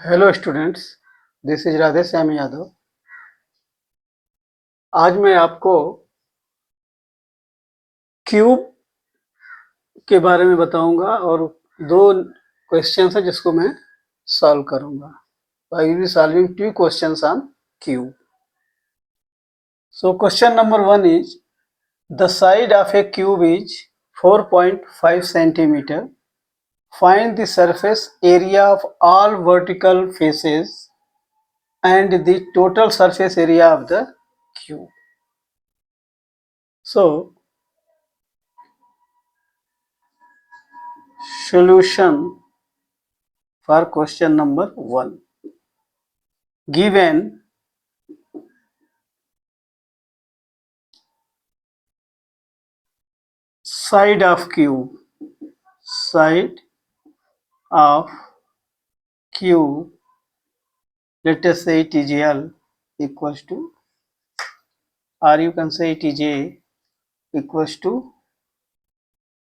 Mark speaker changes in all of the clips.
Speaker 1: Hello students, this is Radhe Shyam Yadav. आज मैं आपको क्यूब के बारे में बताऊंगा और दो क्वेश्चंस हैं जिसको मैं सॉल्व करूंगा। I will be solving two questions on cube. So question number 1 is the side of A cube is 4.5 centimeter. Find the surface area of all vertical faces and the total surface area of the cube. So solution for question number 1. Given side of cube let us say it is L equals to, or you can say it is A equals to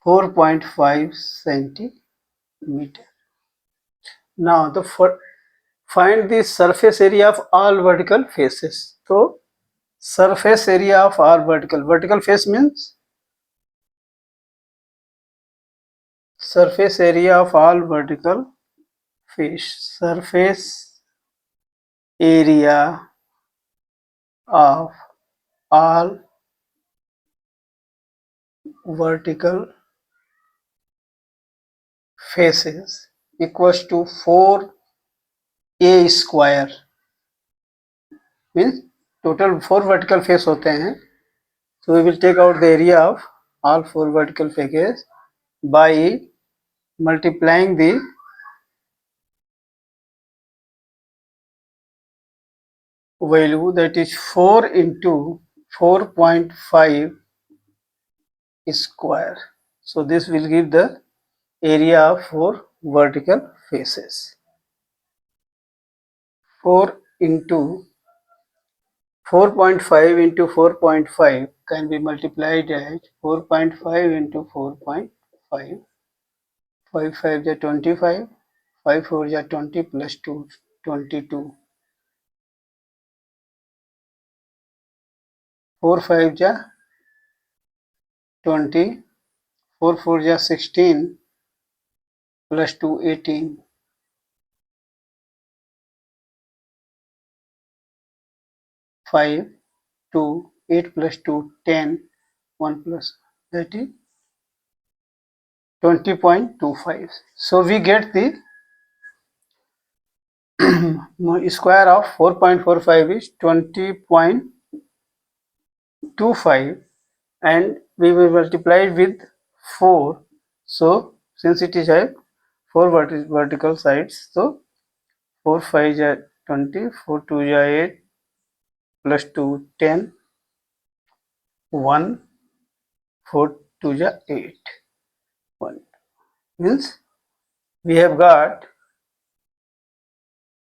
Speaker 1: 4.5 centimeter. Now find the surface area of all vertical faces. So surface area of all vertical face means surface area of all vertical face. Surface area of all vertical faces equals to 4a square, means total 4 vertical face होते हैं. So we will take out the area of all 4 vertical faces by multiplying the value, that is 4 into 4.5 square. So this will give the area of 4 vertical faces. 4 into 4.5 into 4.5 can be multiplied as 4.5 into 4.5. 5 5 is 25, 5 4 is 20 plus 2, 22. 4 5 is 20, 4 4 is 16 plus 2, 18. 5 2, 8 plus 2, 10, 1 plus, that is 20.25. So we get the square of 4.45 is 20.25, and we will multiply it with 4. So since it is a 4 vertical sides, so 4 5 is 20, 4 2 is 8 plus 2, 10, 1, 4 2 is 8. 1 means we have got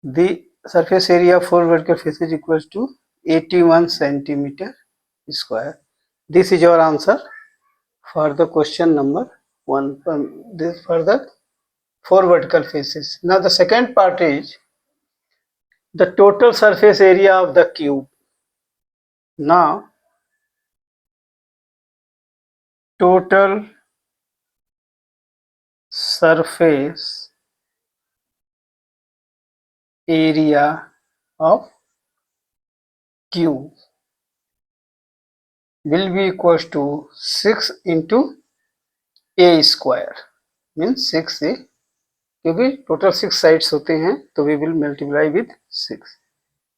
Speaker 1: the surface area of 4 vertical faces equals to 81 centimeter square. This is our answer for the question number 1. This for the 4 vertical faces. Now the second part is the total surface area of the cube. Now total surface area of cube will be equals to 6 into a square, means 6a, क्योंकि total 6 sides होते हैं तो we will multiply with 6.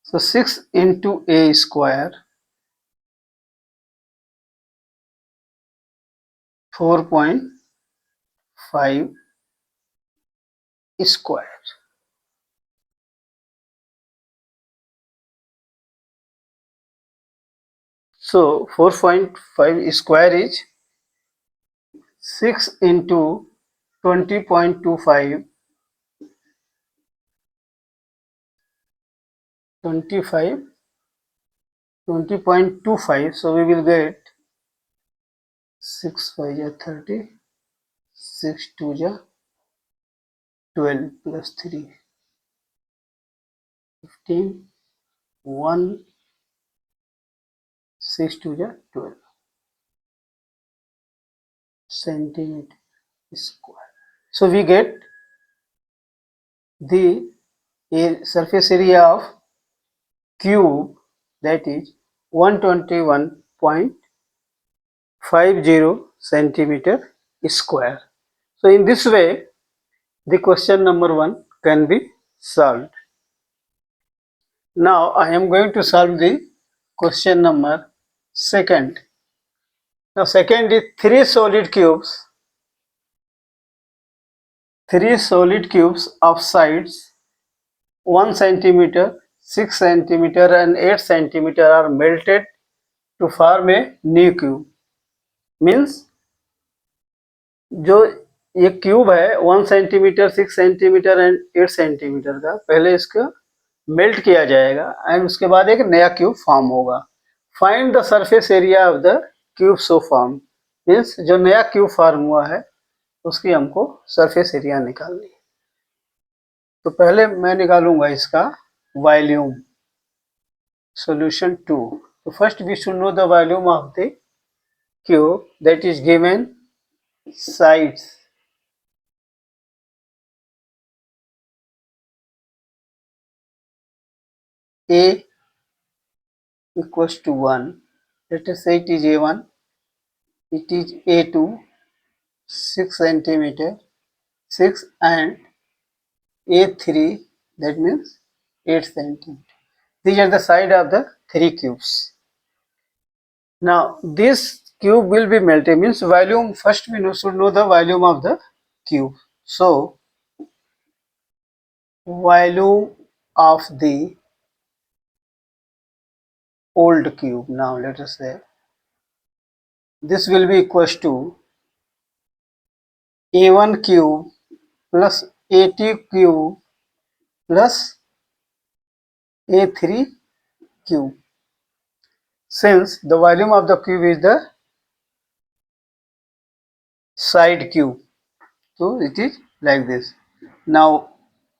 Speaker 1: So 6 into a square 4.5 square. So 4.5 square is 6 into 20.25, 20.25. So we will get 6 5 is 30, 6 2 is 12 plus 3, 15, 1, 6 to the 12 centimeter square. So we get the surface area of cube, that is 121.50 centimeter square. So in this way, the question number 1 can be solved. Now I am going to solve the question number 2. Now second is three solid cubes of sides 1 centimeter, 6 centimeter and 8 centimeter are melted to form a new cube. Means जो ये cube है 1 centimetre, 6 centimetre and 8 centimetre का, पहले इसका melt किया जाएगा and उसके बाद एक नया क्यूब फॉर्म होगा. Find the surface area of the cube so form. Means जो नया क्यूब फॉर्म हुआ है उसकी हमको सरफेस एरिया निकालनी है. तो पहले मैं निकालूंगा इसका volume. Solution 2. So first we should know the volume of the cube, that is given sides A equals to 1. Let us say it is A1, it is A2, 6 centimeter, 6 and A3, that means 8 centimeter. These are the side of the three cubes. Now this cube will be melted, means volume. First we should know the volume of the cube. So volume of the old cube, now let us say this will be equals to A1 cube plus A2 cube plus A3 cube. Since the volume of the cube is the side cube, so it is like this. Now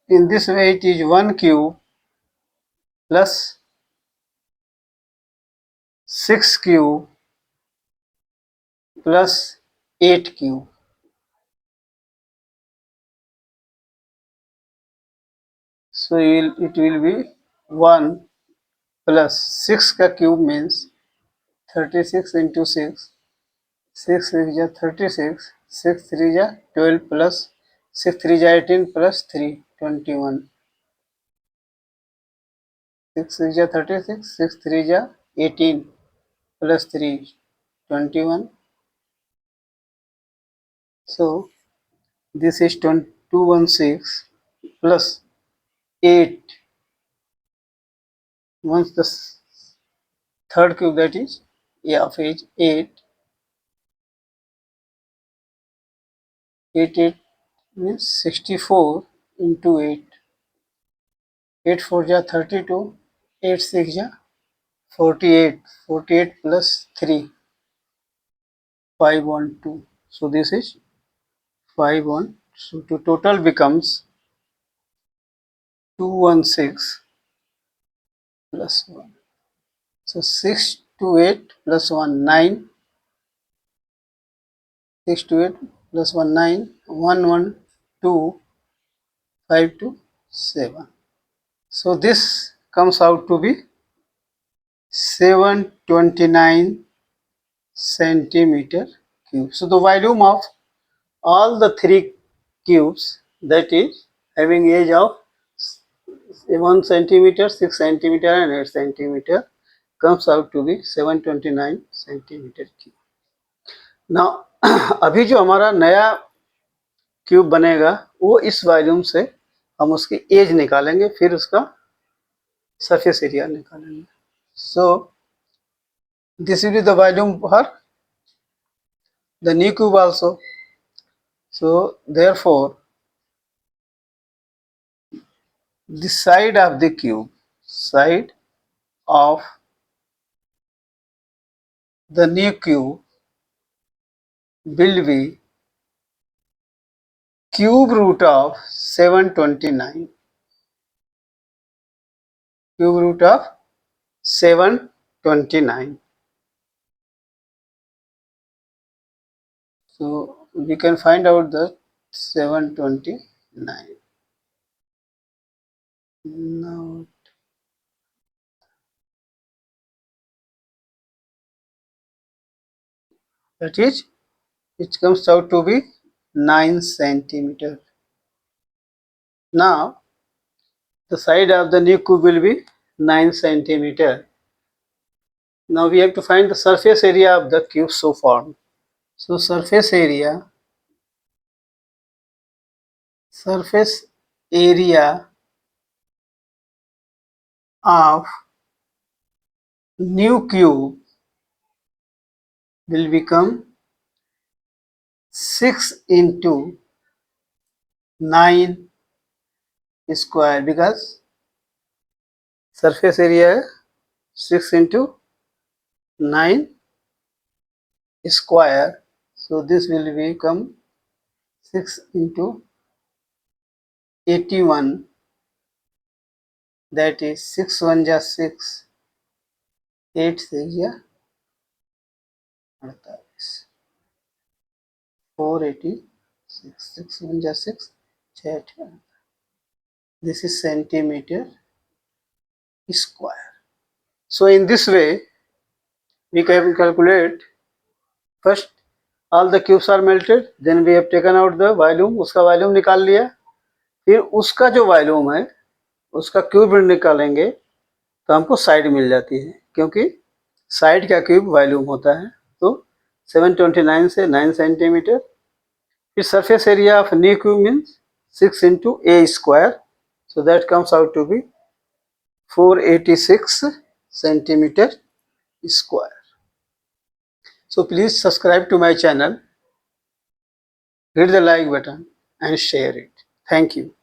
Speaker 1: in this way it is 1 cube plus 6 cube plus 8 cube. So it will be 1 plus 6 का cube means 36 into 6. 6 3 जा 36, 6 3 जा 12 plus 6 3 जा 18 plus 3 21. 6 3 जा 36, 6 3 जा 18 plus 3 21. So this is 216 plus 8. Once the third cube, that is A of age 8. 8 means 64 into 8. 8 4 जा 32, 8 6 जा 48. 48 plus 3, 512. So this is 51. So the total becomes 216 plus 1. So 6 to 8 plus 1 9. 6 to 8 plus 1 9. 1 1 2 5 to 7. So this comes out to be 729 centimeter cube. So the volume of all the three cubes, that is having age of 1 centimeter, 6 centimeter and 8 centimeter, comes out to be 729 centimeter cube. Now अभी जो हमारा नया cube बनेगा वो इस volume से हम उसकी एज निकालेंगे, फिर उसका सरफेस एरिया निकालेंगे. So this will be the volume for the new cube also. So therefore the side of the cube, side of the new cube will be cube root of 729. cube root of 729. So we can find out the 729. Now that is, it comes out to be 9 centimeter. Now the side of the new cube will be 9 centimeter. Now we have to find the surface area of the cube so formed. So surface area of new cube will become 6 into 9 square, because surface area 6 into 9 square. So this will become 6 into 81, that is 6 1 ja 6, 8 6 ja 48, 486, 6 1 ja 6, 6 8. This is centimeter square. So in this way we can calculate. First all the cubes are melted, then we have taken out the volume, उसका volume निकाल लिया, फिर उसका जो volume है उसका cube निकालेंगे तो हमको साइड मिल जाती है, क्योंकि साइड का क्यूब वॉल्यूम होता है। तो 729 से 9 सेंटीमीटर। फिर surface area of new cube means 6 into a square, so that comes out to be 486 centimeter square. So please subscribe to my channel, hit the like button and share it. Thank you.